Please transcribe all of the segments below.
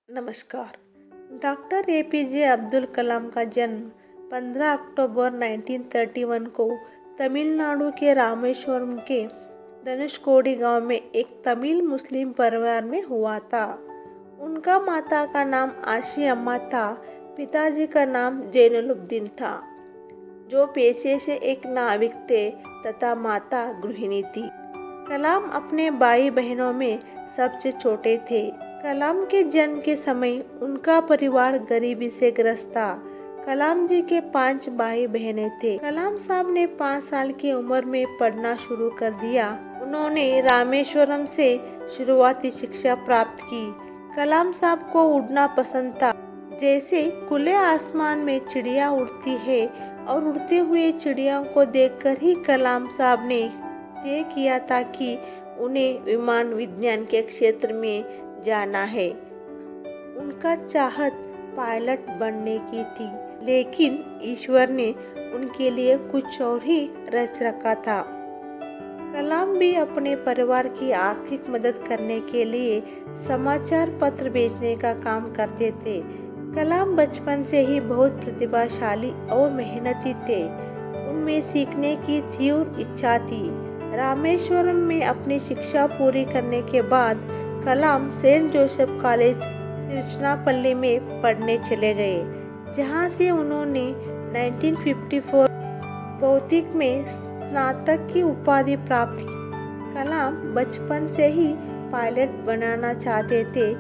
नमस्कार। Doctor APJ Abdul Kalam का जन्म 15 अक्टूबर 1931 को तमिलनाडु के रामेश्वरम के धनुषकोडी गांव में एक तमिल मुस्लिम परिवार में हुआ था। उनका माता का नाम आशी अम्मा था। पिताजी का नाम जैनुलब्दीन था, जो पेशे से एक नाविक थे तथा माता गृहिणी थी। कलाम अपने भाई बहनों में सबसे छोटे थे। कलाम के जन्म के समय उनका परिवार गरीबी से ग्रस्त था। कलाम जी के 5 भाई बहनें थे। कलाम साहब ने 5 साल की उम्र में पढ़ना शुरू कर दिया। उन्होंने रामेश्वरम से शुरुआती शिक्षा प्राप्त की। कलाम साहब को उड़ना पसंद था। जैसे खुले आसमान में चिड़िया उड़ती है और उड़ते हुए चिड़ियों को देखकर ही कलाम साहब ने तय किया था कि उन्हें विमान विज्ञान के क्षेत्र में जाना है। उनका चाहत पायलट बनने की थी, लेकिन ईश्वर ने उनके लिए कुछ और ही रच रखा था। कलाम भी अपने परिवार की आर्थिक मदद करने के लिए समाचार पत्र बेचने का काम करते थे। कलाम बचपन से ही बहुत प्रतिभाशाली और मेहनती थे। उनमें सीखने की तीव्र इच्छा थी। रामेश्वरम में अपनी शिक्षा पूरी करने के बाद कलाम सेंट जोसेफ कॉलेज तिरुचनापल्ली में पढ़ने चले गए, जहां से उन्होंने 1954 भौतिक में स्नातक की उपाधि प्राप्त की। कलाम बचपन से ही पायलट बनाना चाहते थे,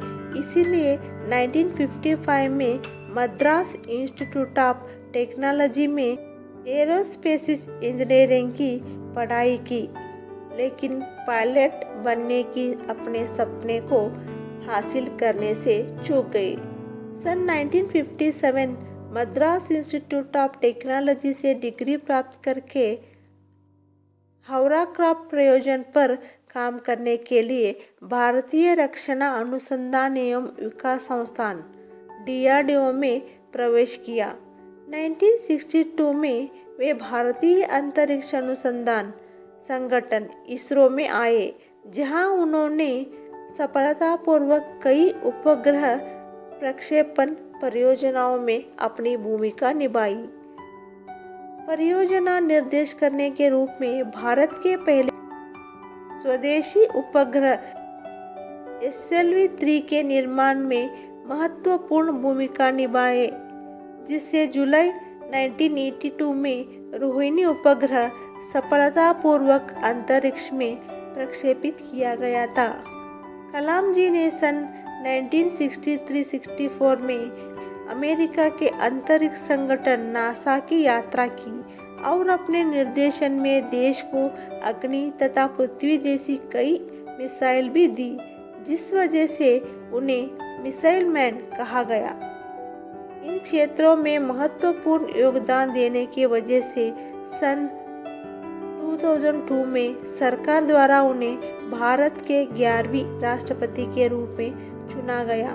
इसीलिए 1955 में मद्रास इंस्टीट्यूट ऑफ टेक्नोलॉजी में एरोस्पेस इंजीनियरिंग की पढ़ाई की, लेकिन पायलट बनने की अपने सपने को हासिल करने से चूक गए। सन 1957 मद्रास इंस्टीट्यूट ऑफ टेक्नोलॉजी से डिग्री प्राप्त करके हावड़ा क्राफ्ट प्रयोजन पर काम करने के लिए भारतीय रक्षा अनुसंधान एवं विकास संस्थान DRDO में प्रवेश किया। 1962 में वे भारतीय अंतरिक्ष अनुसंधान संगठन इसरो में आए, जहां उन्होंने सफलतापूर्वक कई उपग्रह प्रक्षेपण परियोजनाओं में अपनी भूमिका निभाई। परियोजना निर्देश करने के रूप में भारत के पहले स्वदेशी उपग्रह SLV-3 के निर्माण में महत्वपूर्ण भूमिका निभाए, जिससे जुलाई 1982 में रोहिणी उपग्रह सफलतापूर्वक अंतरिक्ष में प्रक्षेपित किया गया था। कलाम जी ने सन 1963-64 में अमेरिका के अंतरिक्ष संगठन नासा की यात्रा की और अपने निर्देशन में देश को अग्नि तथा पृथ्वी जैसी कई मिसाइल भी दी, जिस वजह से उन्हें मिसाइल मैन कहा गया। इन क्षेत्रों में महत्वपूर्ण योगदान देने की वजह से सन 2002 में सरकार द्वारा उन्हें भारत के 11वें राष्ट्रपति के रूप में चुना गया।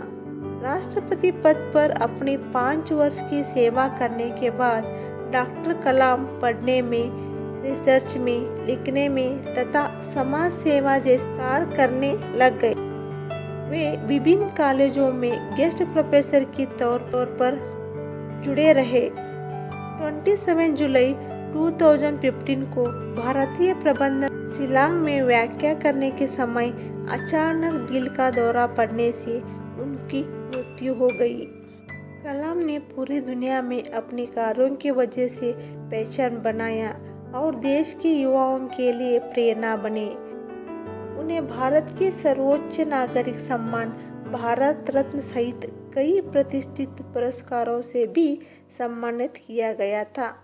राष्ट्रपति पद पर अपनी 5 वर्ष की सेवा करने के बाद डॉक्टर कलाम पढ़ने में, रिसर्च में, लिखने में तथा समाज सेवा जैसे कार्य करने लग गए। वे विभिन्न कॉलेजों में गेस्ट प्रोफेसर के तौर पर जुड़े रहे। 27 जुलाई 2015 को भारतीय प्रबंधन शिलांग में व्याख्या करने के समय अचानक दिल का दौरा पड़ने से उनकी मृत्यु हो गई। कलाम ने पूरी दुनिया में अपने कार्यों की वजह से पहचान बनाया और देश के युवाओं के लिए प्रेरणा बने। उन्हें भारत के सर्वोच्च नागरिक सम्मान भारत रत्न सहित कई प्रतिष्ठित पुरस्कारों से भी सम्मानित किया गया था।